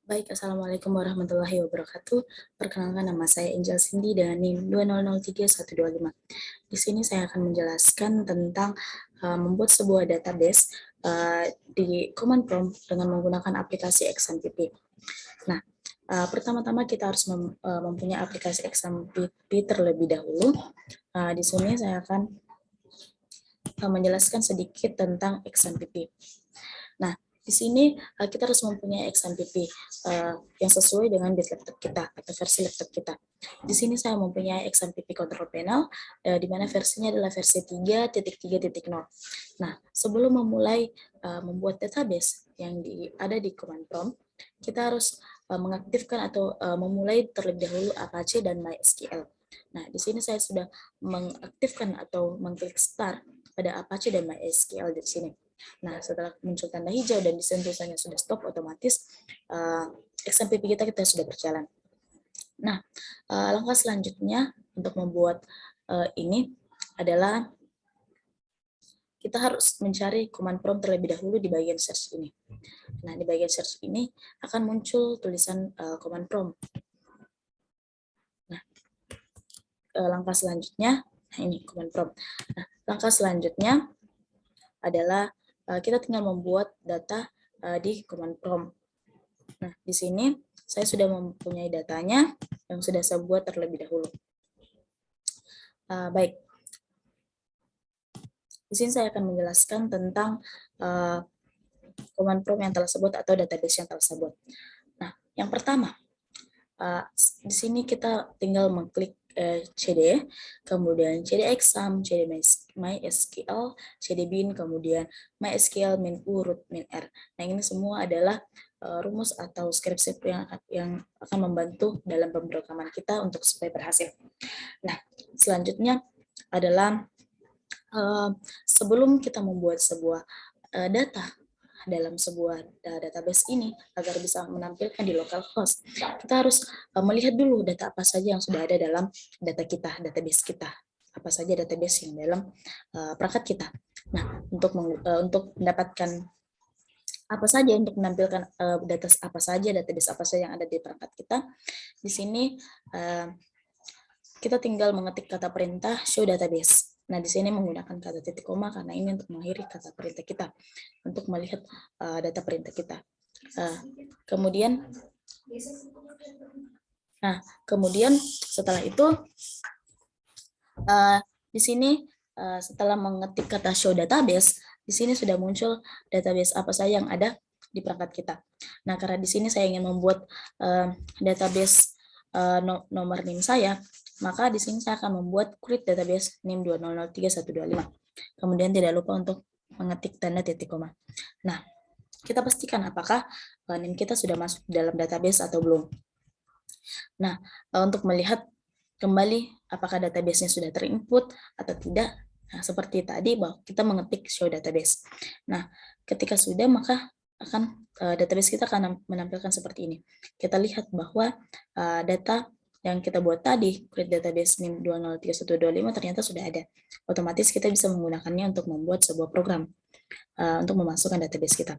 Baik, Assalamualaikum warahmatullahi wabarakatuh. Perkenalkan, nama saya Angel Cindy dengan NIM 2003125. Di sini saya akan menjelaskan tentang membuat sebuah database di command prompt dengan menggunakan aplikasi XMPP. Nah, pertama-tama kita harus mempunyai aplikasi XMPP terlebih dahulu. Di sini saya akan menjelaskan sedikit tentang XMPP. Nah, di sini kita harus mempunyai XMPP yang sesuai dengan bit laptop kita atau versi laptop kita. Di sini saya mempunyai XMPP control panel di mana versinya adalah versi 3.3.0. Nah, sebelum memulai membuat database yang ada di command prompt, kita harus mengaktifkan atau memulai terlebih dahulu Apache dan MySQL. Nah, di sini saya sudah mengaktifkan atau mengklik start pada Apache dan MySQL di sini. Nah, setelah muncul tanda hijau dan disentuh tanda sudah stop, otomatis XMPP kita sudah berjalan. Nah, langkah selanjutnya untuk membuat ini adalah kita harus mencari command prompt terlebih dahulu di bagian search ini. Nah, di bagian search ini akan muncul tulisan command prompt. Nah, langkah selanjutnya, ini command prompt. Nah, langkah selanjutnya adalah kita tinggal membuat data di command prompt. Nah, di sini saya sudah mempunyai datanya yang sudah saya buat terlebih dahulu. Baik, di sini saya akan menjelaskan tentang command prompt yang telah sebut atau database yang telah sebut. Nah, yang pertama, di sini kita tinggal mengklik cd, kemudian cd exam, cd mysql, cd bin, kemudian mysql min u root min r. Nah, ini semua adalah rumus atau script yang akan membantu dalam pemrograman kita untuk supaya berhasil. Nah, selanjutnya adalah sebelum kita membuat sebuah data dalam sebuah database ini agar bisa menampilkan di localhost, kita harus melihat dulu data apa saja yang sudah ada dalam database kita, apa saja database yang dalam perangkat kita. Nah, untuk mendapatkan apa saja, untuk menampilkan database apa saja yang ada di perangkat kita, di sini kita tinggal mengetik kata perintah show database. Nah, di sini menggunakan kata titik koma karena ini untuk mengakhiri kata perintah kita, untuk melihat data perintah kita. Kemudian setelah itu di sini setelah mengetik kata show database, di sini sudah muncul database apa saja yang ada di perangkat kita. Nah, karena di sini saya ingin membuat database nomor NIM saya, maka di sini saya akan membuat create database NIM 2003125. Kemudian tidak lupa untuk mengetik tanda titik koma. Nah, kita pastikan apakah NIM kita sudah masuk dalam database atau belum. Nah, untuk melihat kembali apakah database-nya sudah terinput atau tidak, nah, seperti tadi bahwa kita mengetik show database. Nah, ketika sudah, maka akan database kita akan menampilkan seperti ini. Kita lihat bahwa data yang kita buat tadi, create database NIM 2003125 ternyata sudah ada. Otomatis kita bisa menggunakannya untuk membuat sebuah program untuk memasukkan database kita.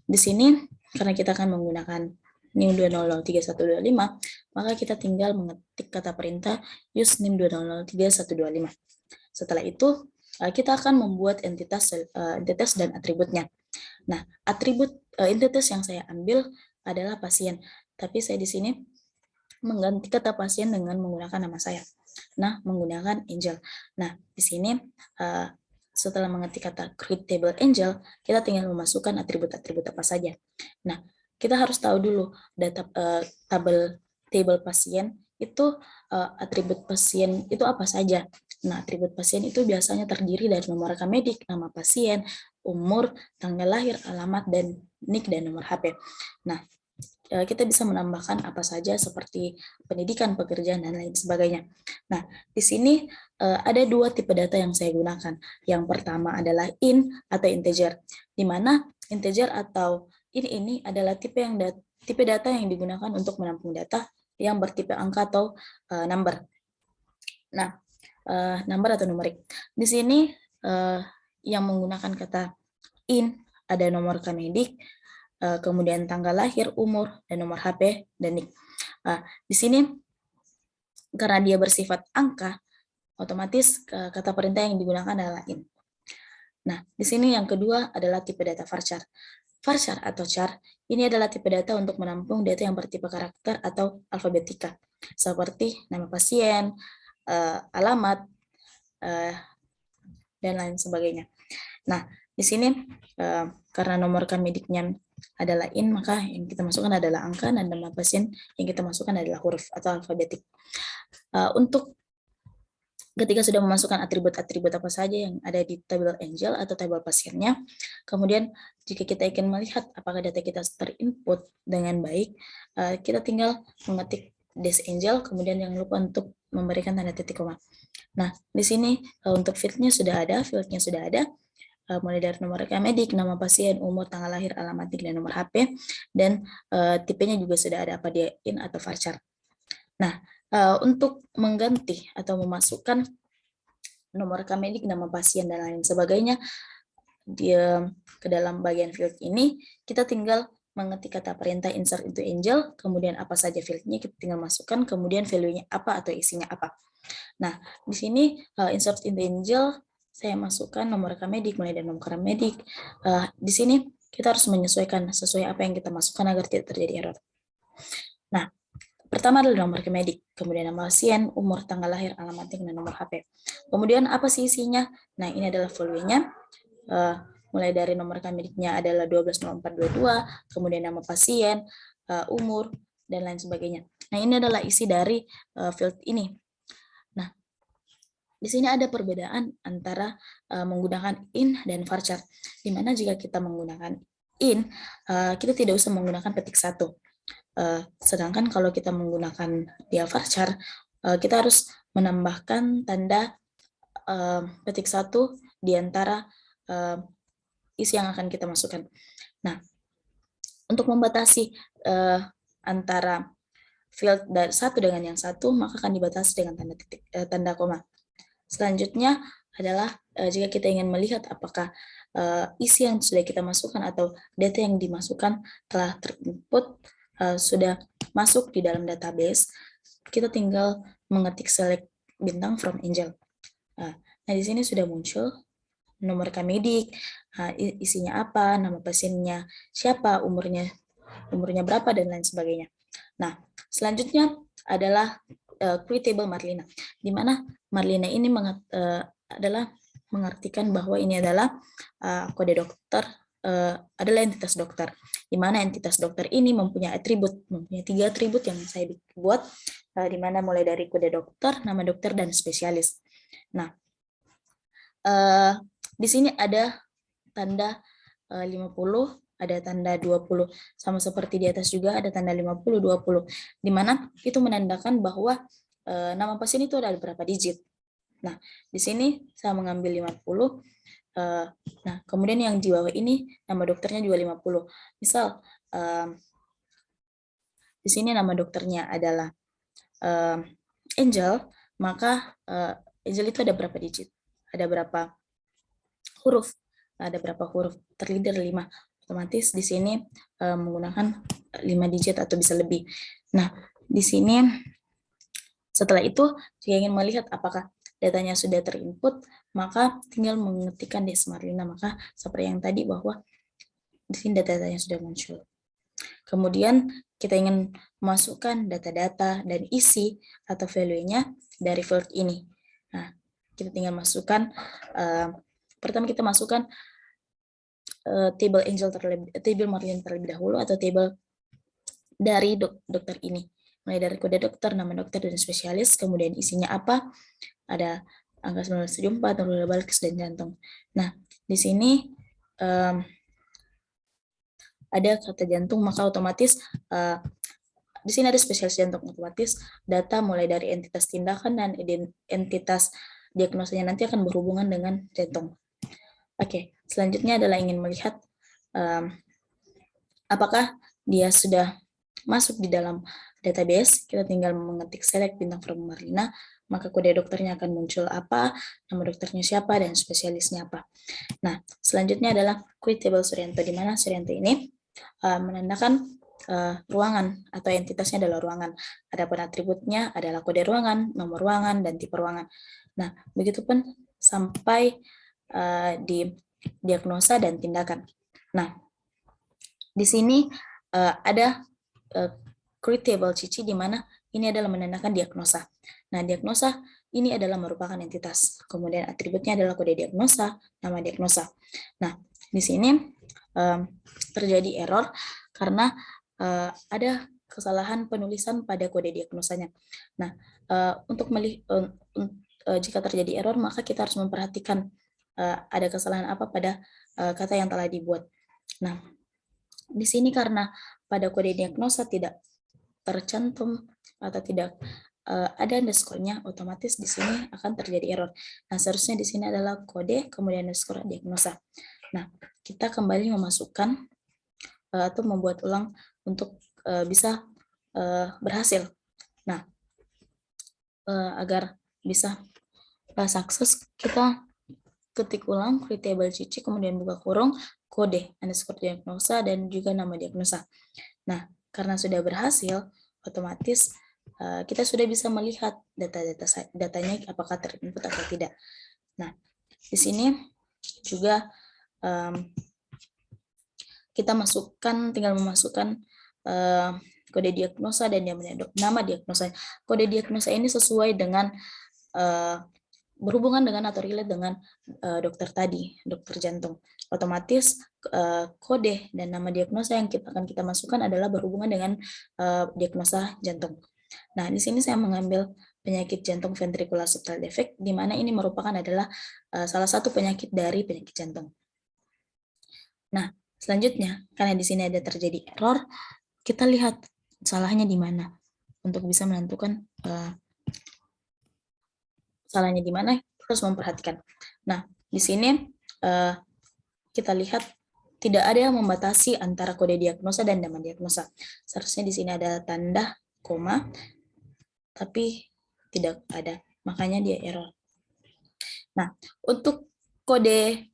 Di sini, karena kita akan menggunakan NIM 2003125, maka kita tinggal mengetik kata perintah use NIM 2003125. Setelah itu, kita akan membuat entitas dan atributnya. Nah, atribut entitas yang saya ambil adalah pasien, tapi saya di sini mengganti kata pasien dengan menggunakan nama saya. Nah, menggunakan Angel. Nah, di sini setelah mengetik kata create table Angel, kita tinggal memasukkan atribut-atribut apa saja. Nah, kita harus tahu dulu data table pasien itu atribut pasien itu apa saja. Nah, atribut pasien itu biasanya terdiri dari nomor rekam medik, nama pasien, umur, tanggal lahir, alamat, dan NIK dan nomor HP. Nah, kita bisa menambahkan apa saja seperti pendidikan, pekerjaan, dan lain sebagainya. Nah, di sini ada dua tipe data yang saya gunakan. Yang pertama adalah int atau integer, di mana integer atau int ini adalah tipe data yang digunakan untuk menampung data yang bertipe angka atau number. Nah, number atau numerik. Di sini yang menggunakan kata int ada nomor rekening medik, kemudian tanggal lahir, umur, dan nomor HP, dan NIK. Di sini karena dia bersifat angka, otomatis kata perintah yang digunakan adalah int. Nah, di sini yang kedua adalah tipe data varchar. Varchar atau char ini adalah tipe data untuk menampung data yang bertipe karakter atau alfabetika, seperti nama pasien, alamat, dan lain sebagainya. Nah, di sini karena nomor mediknya adalah int, maka yang kita masukkan adalah angka, dan nama pasien yang kita masukkan adalah huruf atau alfabetik. Untuk ketika sudah memasukkan atribut-atribut apa saja yang ada di tabel angel atau tabel pasiennya, kemudian jika kita ingin melihat apakah data kita terinput dengan baik, kita tinggal mengetik des angel, kemudian jangan lupa untuk memberikan tanda titik koma. Nah, di sini untuk fieldnya sudah ada, mulai dari nomor rekam medik, nama pasien, umur, tanggal lahir, alamat NIK, dan nomor HP, dan tipenya juga sudah ada, apa dia int atau varchar. Nah, untuk mengganti atau memasukkan nomor rekam medik, nama pasien, dan lain sebagainya ke dalam bagian field ini, kita tinggal mengetik kata perintah insert into angel, kemudian apa saja fieldnya kita tinggal masukkan, kemudian value-nya apa atau isinya apa. Nah, di sini insert into angel, saya masukkan nomor rekam medik, mulai dari nomor rekam medik. Di sini kita harus menyesuaikan sesuai apa yang kita masukkan agar tidak terjadi error. Nah, pertama adalah nomor rekam medik, kemudian nama pasien, umur, tanggal lahir, alamat NIK, dan nomor HP. Kemudian apa sih isinya? Nah, ini adalah value-nya. Mulai dari nomor rekam mediknya adalah 120422, kemudian nama pasien, umur, dan lain sebagainya. Nah, ini adalah isi dari field ini. Nah, di sini ada perbedaan antara menggunakan int dan varchar. Di mana jika kita menggunakan int, kita tidak usah menggunakan petik satu. Sedangkan kalau kita menggunakan dia varchar, kita harus menambahkan tanda petik satu di antara isi yang akan kita masukkan. Nah, untuk membatasi antara field satu dengan yang satu, maka akan dibatasi dengan tanda koma. Selanjutnya adalah jika kita ingin melihat apakah isi yang sudah kita masukkan atau data yang dimasukkan telah terinput, sudah masuk di dalam database, kita tinggal mengetik select bintang from angel. Nah, di sini sudah muncul nomor rekam medik, isinya apa, nama pasiennya siapa, umurnya berapa, dan lain sebagainya. Nah, selanjutnya adalah create table Marlina, di mana Marlina ini adalah mengartikan bahwa ini adalah kode dokter, adalah entitas dokter, di mana entitas dokter ini mempunyai 3 atribut yang saya buat, di mana mulai dari kode dokter, nama dokter, dan spesialis. Nah, di sini ada tanda 50, ada tanda 20, sama seperti di atas juga ada tanda 50, 20, di mana itu menandakan bahwa nama pasien itu ada berapa digit. Nah, di sini saya mengambil 50, nah kemudian yang di bawah ini nama dokternya juga 50. Misal, di sini nama dokternya adalah Angel, maka Angel itu ada berapa digit? Ada berapa huruf? Ada berapa huruf? Terdiri dari 5. Otomatis di sini menggunakan 5 digit atau bisa lebih. Nah, di sini setelah itu jika ingin melihat apakah datanya sudah terinput, maka tinggal mengetikkan des Marlina. Maka seperti yang tadi bahwa di sini data-datanya sudah muncul. Kemudian kita ingin memasukkan data-data dan isi atau value-nya dari field ini. Nah, kita tinggal masukkan, pertama kita masukkan table angel table Marlina terlebih dahulu, atau table dari dokter ini. Mulai dari kode dokter, nama dokter, dan spesialis, kemudian isinya apa, ada angka 1974, Nurul Balkis, dan jantung. Nah, di sini ada kata jantung, maka otomatis di sini ada spesialis jantung, otomatis data mulai dari entitas tindakan dan entitas diagnosanya nanti akan berhubungan dengan jantung. Oke, selanjutnya adalah ingin melihat apakah dia sudah masuk di dalam database. Kita tinggal mengetik select bintang from Marlina, maka kode dokternya akan muncul apa, nama dokternya siapa, dan spesialisnya apa. Nah, selanjutnya adalah create table Suryanto, di mana Suryanto ini menandakan ruangan atau entitasnya adalah ruangan. Adapun atributnya adalah kode ruangan, nomor ruangan, dan tipe ruangan. Nah, begitupun sampai di diagnosa dan tindakan. Nah, di sini ada create table Cici di mana ini adalah menandakan diagnosa. Nah, diagnosa ini adalah merupakan entitas. Kemudian atributnya adalah kode diagnosa, nama diagnosa. Nah, di sini terjadi error karena ada kesalahan penulisan pada kode diagnosanya. Nah, jika terjadi error, maka kita harus memperhatikan ada kesalahan apa pada kata yang telah dibuat. Nah, di sini karena pada kode diagnosa tidak tercantum atau tidak ada underscore-nya, otomatis di sini akan terjadi error. Nah, seharusnya di sini adalah kode, kemudian underscore diagnosa. Nah, kita kembali memasukkan atau membuat ulang untuk bisa berhasil. Nah, agar bisa sukses, kita ketik ulang create table Cici, kemudian buka kurung, kode underscore diagnosa, dan juga nama diagnosa. Nah, karena sudah berhasil, otomatis kita sudah bisa melihat datanya apakah terinput atau tidak. Nah, di sini juga kita tinggal memasukkan kode diagnosa dan nama diagnosa. Kode diagnosa ini sesuai dengan berhubungan dengan atau relate dengan dokter tadi, dokter jantung. Otomatis kode dan nama diagnosa yang akan kita masukkan adalah berhubungan dengan diagnosa jantung. Nah, di sini saya mengambil penyakit jantung ventricular septal defect, di mana ini merupakan adalah salah satu penyakit dari penyakit jantung. Nah, selanjutnya, karena di sini ada terjadi error, kita lihat salahnya di mana untuk bisa menentukan salahnya di mana, terus memperhatikan. Nah, di sini kita lihat tidak ada yang membatasi antara kode diagnosa dan nama diagnosa. Seharusnya di sini ada tanda koma, tapi tidak ada, makanya dia error. Nah, untuk kode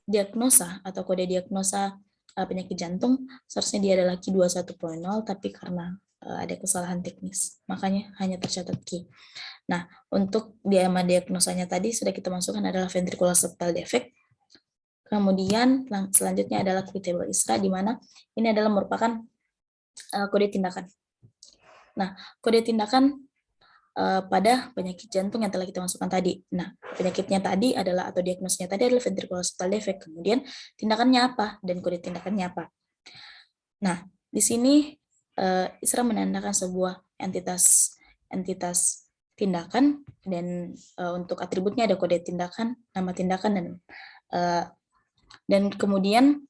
diagnosa atau kode diagnosa penyakit jantung, seharusnya dia adalah Q 21.0, tapi karena ada kesalahan teknis, makanya hanya tercatat Q. Nah, untuk diagnosanya tadi sudah kita masukkan adalah ventricular septal defect. Kemudian selanjutnya adalah quitable ISRA, di mana ini adalah merupakan kode tindakan. Nah, kode tindakan pada penyakit jantung yang telah kita masukkan tadi. Nah, penyakitnya tadi adalah, atau diagnosnya tadi adalah ventricular septal defect. Kemudian tindakannya apa dan kode tindakannya apa. Nah, di sini ISRA menandakan sebuah entitas tindakan, dan untuk atributnya ada kode tindakan, nama tindakan, dan kemudian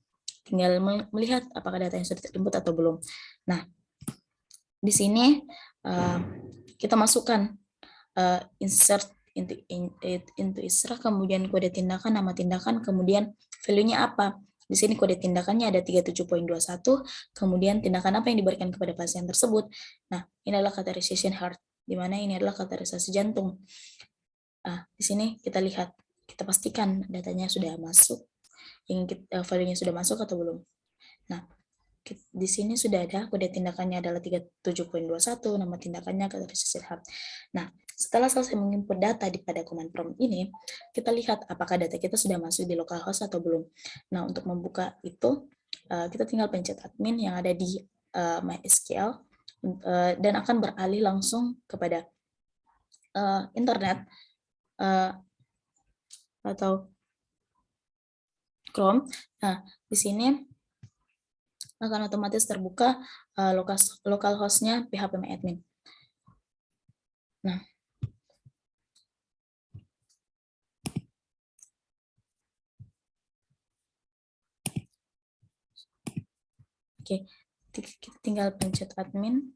tinggal melihat apakah data yang sudah terinput atau belum. Nah, di sini kita masukkan insert into ISRA, kemudian kode tindakan, nama tindakan, kemudian value-nya apa. Di sini kode tindakannya ada 37.21, kemudian tindakan apa yang diberikan kepada pasien tersebut. Nah, ini adalah catheterization heart, di mana ini adalah kateterisasi jantung. Nah, di sini kita lihat, kita pastikan datanya sudah masuk, value-nya sudah masuk atau belum. Nah, di sini sudah ada kode tindakannya adalah 37.21, nama tindakannya catheterization heart. Nah, setelah selesai menginput data pada command prompt ini, kita lihat apakah data kita sudah masuk di localhost atau belum. Nah, untuk membuka itu, kita tinggal pencet admin yang ada di MySQL, dan akan beralih langsung kepada internet atau Chrome. Nah, di sini akan otomatis terbuka localhost-nya phpMyAdmin. Nah, oke, kita tinggal pencet admin.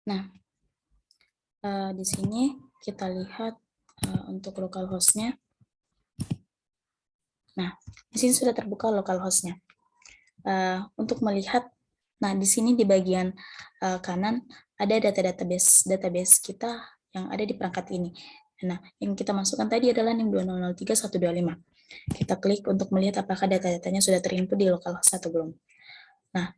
Nah, di sini kita lihat untuk localhost-nya. Nah, di sini sudah terbuka localhost-nya. Untuk melihat, nah di sini di bagian kanan ada database kita yang ada di perangkat ini. Nah, yang kita masukkan tadi adalah NIM 2003125. Kita klik untuk melihat apakah data-datanya sudah terinput di localhost atau belum. Nah,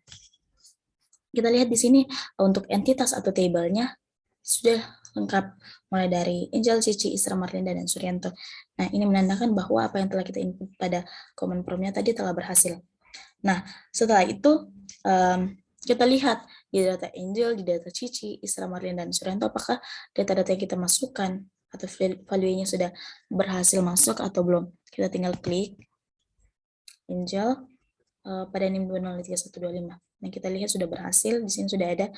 kita lihat di sini untuk entitas atau tabelnya sudah lengkap, mulai dari Angel, Cici, Isra, Marlinda, dan Suryanto. Nah, ini menandakan bahwa apa yang telah kita input pada command prompt-nya tadi telah berhasil. Nah, setelah itu kita lihat di data Angel, di data Cici, Isra, Marlinda, dan Suryanto, apakah data-data yang kita masukkan atau value-nya sudah berhasil masuk atau belum. Kita tinggal klik Angel pada NIM 2033125. Nah, kita lihat sudah berhasil. Di sini sudah ada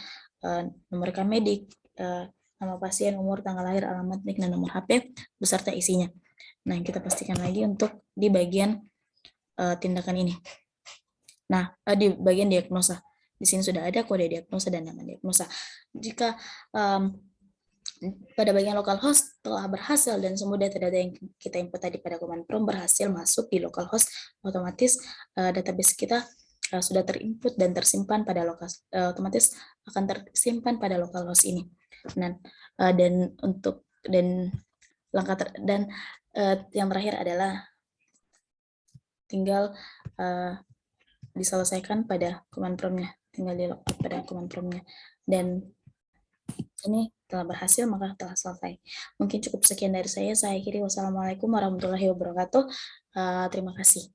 nomor rekam medik, nama pasien, umur, tanggal lahir, alamat, NIK, dan nomor HP beserta isinya. Nah, kita pastikan lagi untuk di bagian tindakan ini. Nah, di bagian diagnosa. Di sini sudah ada kode diagnosa dan nama diagnosa. Jika pada bagian localhost telah berhasil dan semua data-data yang kita input tadi pada command prompt berhasil masuk di localhost, otomatis database kita sudah terinput dan tersimpan pada otomatis akan tersimpan pada localhost ini. Dan untuk langkah yang terakhir adalah tinggal diselesaikan pada command prompt-nya, tinggal di lockout pada command prompt-nya, dan ini telah berhasil, maka telah selesai. Mungkin cukup sekian dari saya akhiri. Wassalamualaikum warahmatullahi wabarakatuh. Terima kasih.